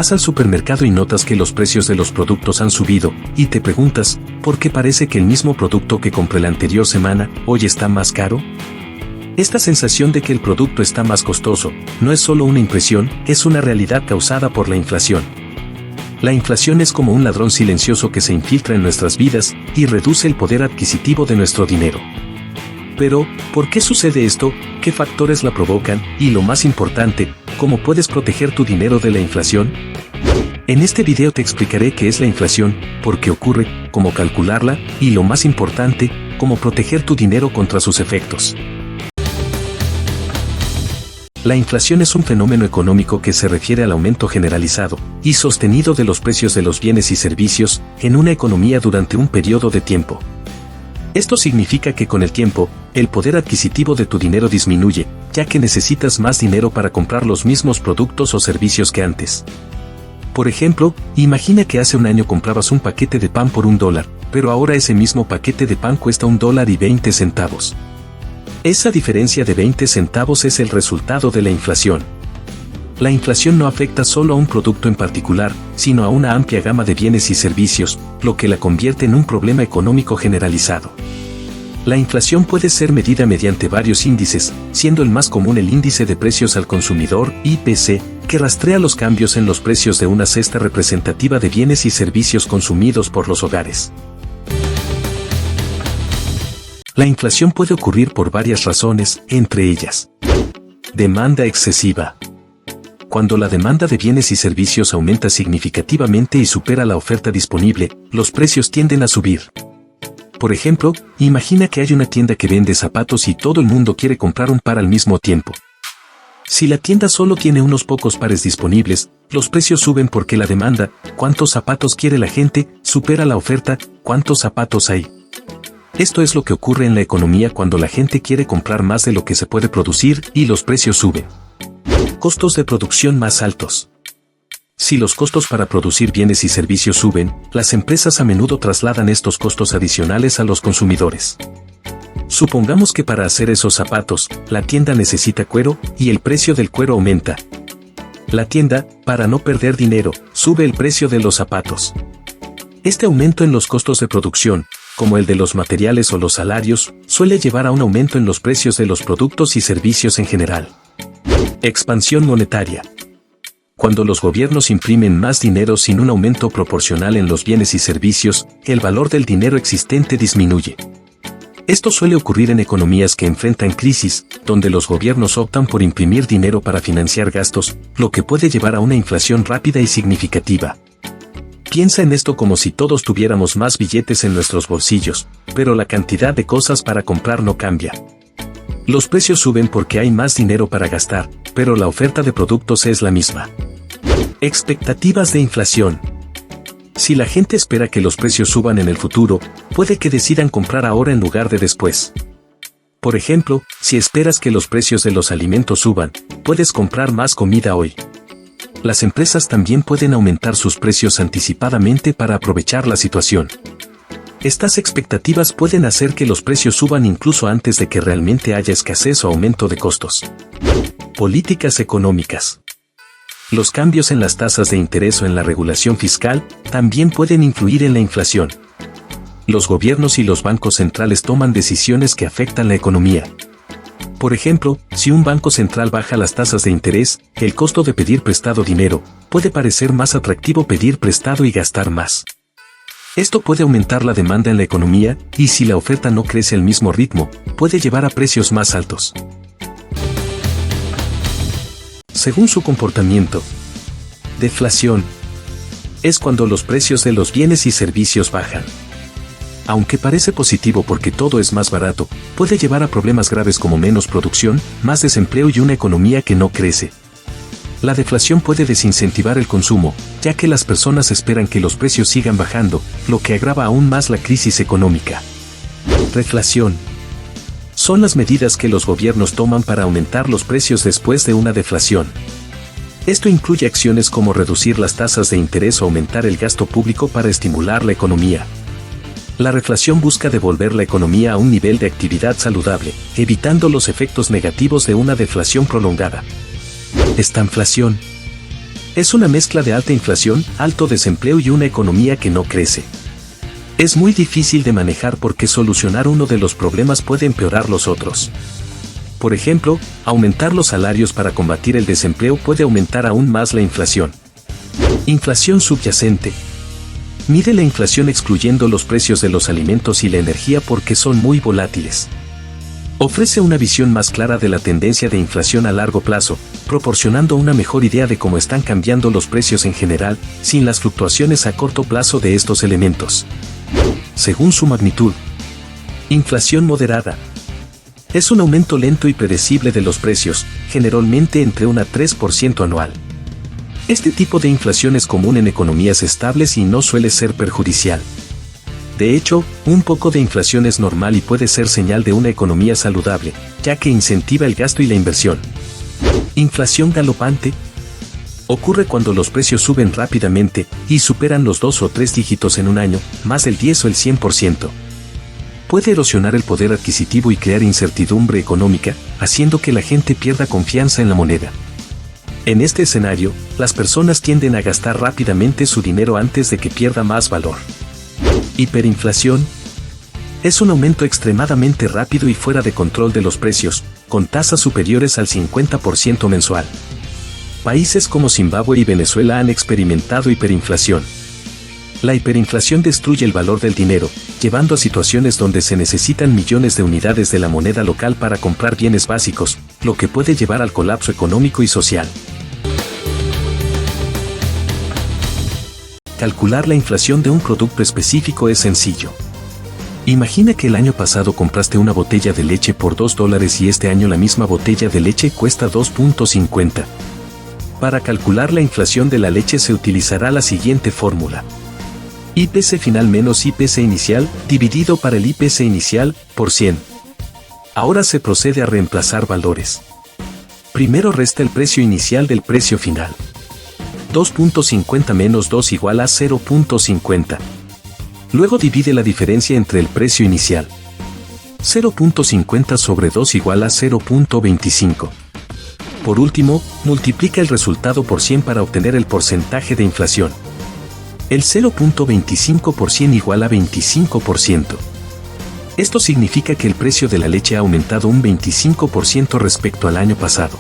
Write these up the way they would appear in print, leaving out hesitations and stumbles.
Vas al supermercado y notas que los precios de los productos han subido, y te preguntas, ¿por qué parece que el mismo producto que compré la anterior semana, hoy está más caro? Esta sensación de que el producto está más costoso, no es solo una impresión, es una realidad causada por la inflación. La inflación es como un ladrón silencioso que se infiltra en nuestras vidas y reduce el poder adquisitivo de nuestro dinero. Pero, ¿por qué sucede esto? ¿Qué factores la provocan? Y lo más importante, ¿cómo puedes proteger tu dinero de la inflación? En este video te explicaré qué es la inflación, por qué ocurre, cómo calcularla y lo más importante, cómo proteger tu dinero contra sus efectos. La inflación es un fenómeno económico que se refiere al aumento generalizado y sostenido de los precios de los bienes y servicios en una economía durante un periodo de tiempo. Esto significa que con el tiempo, el poder adquisitivo de tu dinero disminuye, ya que necesitas más dinero para comprar los mismos productos o servicios que antes. Por ejemplo, imagina que hace un año comprabas un paquete de pan por $1, pero ahora ese mismo paquete de pan cuesta $1.20. Esa diferencia de 20 centavos es el resultado de la inflación. La inflación no afecta solo a un producto en particular, sino a una amplia gama de bienes y servicios, lo que la convierte en un problema económico generalizado. La inflación puede ser medida mediante varios índices, siendo el más común el índice de precios al consumidor, IPC, que rastrea los cambios en los precios de una cesta representativa de bienes y servicios consumidos por los hogares. La inflación puede ocurrir por varias razones, entre ellas: demanda excesiva. Cuando la demanda de bienes y servicios aumenta significativamente y supera la oferta disponible, los precios tienden a subir. Por ejemplo, imagina que hay una tienda que vende zapatos y todo el mundo quiere comprar un par al mismo tiempo. Si la tienda solo tiene unos pocos pares disponibles, los precios suben porque la demanda, ¿cuántos zapatos quiere la gente?, supera la oferta, ¿cuántos zapatos hay? Esto es lo que ocurre en la economía cuando la gente quiere comprar más de lo que se puede producir y los precios suben. Costos de producción más altos. Si los costos para producir bienes y servicios suben, las empresas a menudo trasladan estos costos adicionales a los consumidores. Supongamos que para hacer esos zapatos, la tienda necesita cuero y el precio del cuero aumenta. La tienda, para no perder dinero, sube el precio de los zapatos. Este aumento en los costos de producción, como el de los materiales o los salarios, suele llevar a un aumento en los precios de los productos y servicios en general. Expansión monetaria. Cuando los gobiernos imprimen más dinero sin un aumento proporcional en los bienes y servicios, el valor del dinero existente disminuye. Esto suele ocurrir en economías que enfrentan crisis, donde los gobiernos optan por imprimir dinero para financiar gastos, lo que puede llevar a una inflación rápida y significativa. Piensa en esto como si todos tuviéramos más billetes en nuestros bolsillos, pero la cantidad de cosas para comprar no cambia. Los precios suben porque hay más dinero para gastar, pero la oferta de productos es la misma. Expectativas de inflación. Si la gente espera que los precios suban en el futuro, puede que decidan comprar ahora en lugar de después. Por ejemplo, si esperas que los precios de los alimentos suban, puedes comprar más comida hoy. Las empresas también pueden aumentar sus precios anticipadamente para aprovechar la situación. Estas expectativas pueden hacer que los precios suban incluso antes de que realmente haya escasez o aumento de costos. Políticas económicas. Los cambios en las tasas de interés o en la regulación fiscal también pueden influir en la inflación. Los gobiernos y los bancos centrales toman decisiones que afectan la economía. Por ejemplo, si un banco central baja las tasas de interés, el costo de pedir prestado dinero puede parecer más atractivo pedir prestado y gastar más. Esto puede aumentar la demanda en la economía, y si la oferta no crece al mismo ritmo, puede llevar a precios más altos. Según su comportamiento. Deflación. Es cuando los precios de los bienes y servicios bajan. Aunque parece positivo porque todo es más barato, puede llevar a problemas graves como menos producción, más desempleo y una economía que no crece. La deflación puede desincentivar el consumo, ya que las personas esperan que los precios sigan bajando, lo que agrava aún más la crisis económica. Reflación. Son las medidas que los gobiernos toman para aumentar los precios después de una deflación. Esto incluye acciones como reducir las tasas de interés o aumentar el gasto público para estimular la economía. La reflación busca devolver la economía a un nivel de actividad saludable, evitando los efectos negativos de una deflación prolongada. Estanflación. Es una mezcla de alta inflación, alto desempleo y una economía que no crece. Es muy difícil de manejar porque solucionar uno de los problemas puede empeorar los otros. Por ejemplo, aumentar los salarios para combatir el desempleo puede aumentar aún más la inflación. Inflación subyacente. Mide la inflación excluyendo los precios de los alimentos y la energía porque son muy volátiles. Ofrece una visión más clara de la tendencia de inflación a largo plazo, proporcionando una mejor idea de cómo están cambiando los precios en general, sin las fluctuaciones a corto plazo de estos elementos. Según su magnitud. Inflación moderada. Es un aumento lento y predecible de los precios, generalmente entre 1 a 3% anual. Este tipo de inflación es común en economías estables y no suele ser perjudicial. De hecho, un poco de inflación es normal y puede ser señal de una economía saludable, ya que incentiva el gasto y la inversión. Inflación galopante. Ocurre cuando los precios suben rápidamente y superan los 2 o 3 dígitos en un año, más del 10 o el 100%. Puede erosionar el poder adquisitivo y crear incertidumbre económica, haciendo que la gente pierda confianza en la moneda. En este escenario, las personas tienden a gastar rápidamente su dinero antes de que pierda más valor. Hiperinflación. Es un aumento extremadamente rápido y fuera de control de los precios, con tasas superiores al 50% mensual. Países como Zimbabue y Venezuela han experimentado hiperinflación. La hiperinflación destruye el valor del dinero, llevando a situaciones donde se necesitan millones de unidades de la moneda local para comprar bienes básicos, lo que puede llevar al colapso económico y social. Calcular la inflación de un producto específico es sencillo. Imagina que el año pasado compraste una botella de leche por $2 y este año la misma botella de leche cuesta $2.50. Para calcular la inflación de la leche se utilizará la siguiente fórmula. IPC final menos IPC inicial, dividido para el IPC inicial, por 100. Ahora se procede a reemplazar valores. Primero resta el precio inicial del precio final. 2.50 menos 2 igual a 0.50. Luego divide la diferencia entre el precio inicial. 0.50 sobre 2 igual a 0.25. Por último, multiplica el resultado por 100 para obtener el porcentaje de inflación. El 0.25% igual a 25%. Esto significa que el precio de la leche ha aumentado un 25% respecto al año pasado.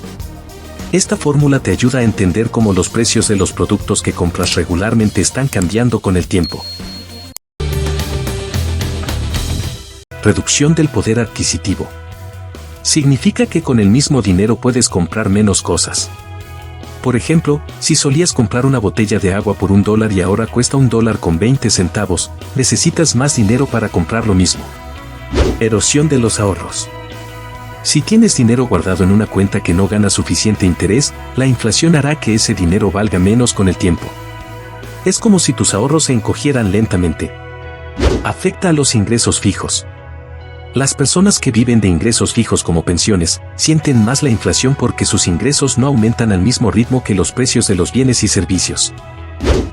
Esta fórmula te ayuda a entender cómo los precios de los productos que compras regularmente están cambiando con el tiempo. Reducción del poder adquisitivo. Significa que con el mismo dinero puedes comprar menos cosas. Por ejemplo, si solías comprar una botella de agua por $1 y ahora cuesta $1.20, necesitas más dinero para comprar lo mismo. Erosión de los ahorros. Si tienes dinero guardado en una cuenta que no gana suficiente interés, la inflación hará que ese dinero valga menos con el tiempo. Es como si tus ahorros se encogieran lentamente. Afecta a los ingresos fijos. Las personas que viven de ingresos fijos como pensiones, sienten más la inflación porque sus ingresos no aumentan al mismo ritmo que los precios de los bienes y servicios.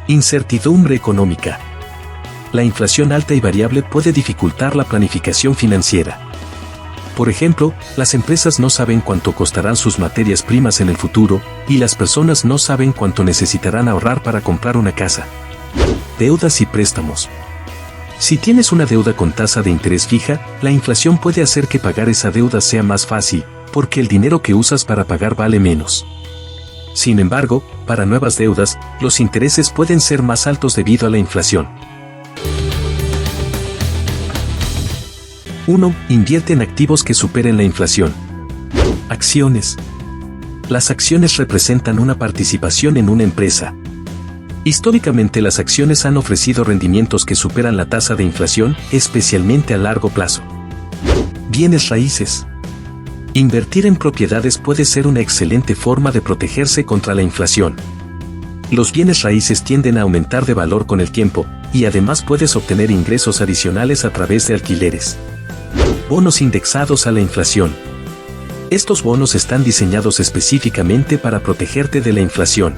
Incertidumbre económica. La inflación alta y variable puede dificultar la planificación financiera. Por ejemplo, las empresas no saben cuánto costarán sus materias primas en el futuro, y las personas no saben cuánto necesitarán ahorrar para comprar una casa. Deudas y préstamos. Si tienes una deuda con tasa de interés fija, la inflación puede hacer que pagar esa deuda sea más fácil, porque el dinero que usas para pagar vale menos. Sin embargo, para nuevas deudas, los intereses pueden ser más altos debido a la inflación. 1. Invierte en activos que superen la inflación. Acciones. Las acciones representan una participación en una empresa. Históricamente las acciones han ofrecido rendimientos que superan la tasa de inflación, especialmente a largo plazo. Bienes raíces. Invertir en propiedades puede ser una excelente forma de protegerse contra la inflación. Los bienes raíces tienden a aumentar de valor con el tiempo, y además puedes obtener ingresos adicionales a través de alquileres. Bonos indexados a la inflación. Estos bonos están diseñados específicamente para protegerte de la inflación.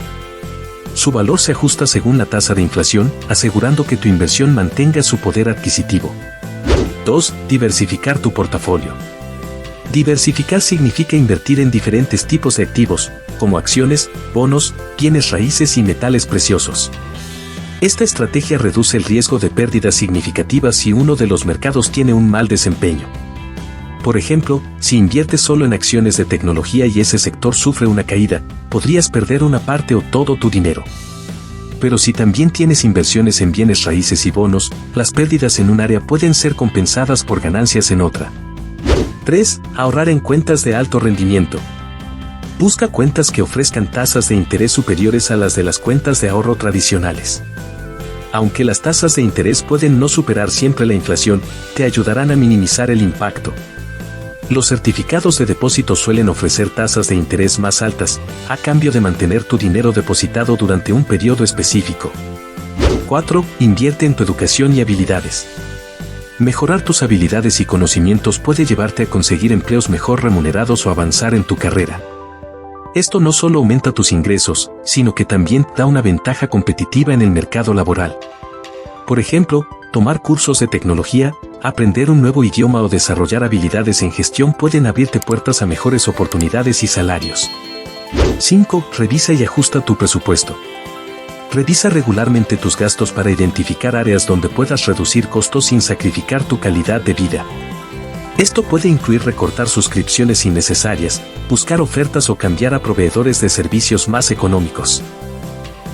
Su valor se ajusta según la tasa de inflación, asegurando que tu inversión mantenga su poder adquisitivo. 2. Diversificar tu portafolio. Diversificar significa invertir en diferentes tipos de activos, como acciones, bonos, bienes raíces y metales preciosos. Esta estrategia reduce el riesgo de pérdidas significativas si uno de los mercados tiene un mal desempeño. Por ejemplo, si inviertes solo en acciones de tecnología y ese sector sufre una caída, podrías perder una parte o todo tu dinero. Pero si también tienes inversiones en bienes raíces y bonos, las pérdidas en un área pueden ser compensadas por ganancias en otra. 3. Ahorrar en cuentas de alto rendimiento. Busca cuentas que ofrezcan tasas de interés superiores a las de las cuentas de ahorro tradicionales. Aunque las tasas de interés pueden no superar siempre la inflación, te ayudarán a minimizar el impacto. Los certificados de depósito suelen ofrecer tasas de interés más altas, a cambio de mantener tu dinero depositado durante un periodo específico. 4. Invierte en tu educación y habilidades. Mejorar tus habilidades y conocimientos puede llevarte a conseguir empleos mejor remunerados o avanzar en tu carrera. Esto no solo aumenta tus ingresos, sino que también da una ventaja competitiva en el mercado laboral. Por ejemplo, tomar cursos de tecnología, aprender un nuevo idioma o desarrollar habilidades en gestión pueden abrirte puertas a mejores oportunidades y salarios. 5. Revisa y ajusta tu presupuesto. Revisa regularmente tus gastos para identificar áreas donde puedas reducir costos sin sacrificar tu calidad de vida. Esto puede incluir recortar suscripciones innecesarias, buscar ofertas o cambiar a proveedores de servicios más económicos.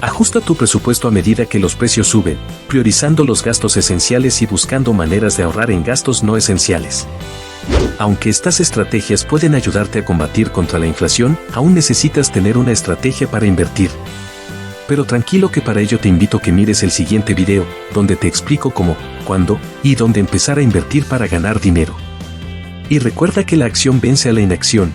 Ajusta tu presupuesto a medida que los precios suben, priorizando los gastos esenciales y buscando maneras de ahorrar en gastos no esenciales. Aunque estas estrategias pueden ayudarte a combatir contra la inflación, aún necesitas tener una estrategia para invertir. Pero tranquilo que para ello te invito a que mires el siguiente video, donde te explico cómo, cuándo y dónde empezar a invertir para ganar dinero. Y recuerda que la acción vence a la inacción,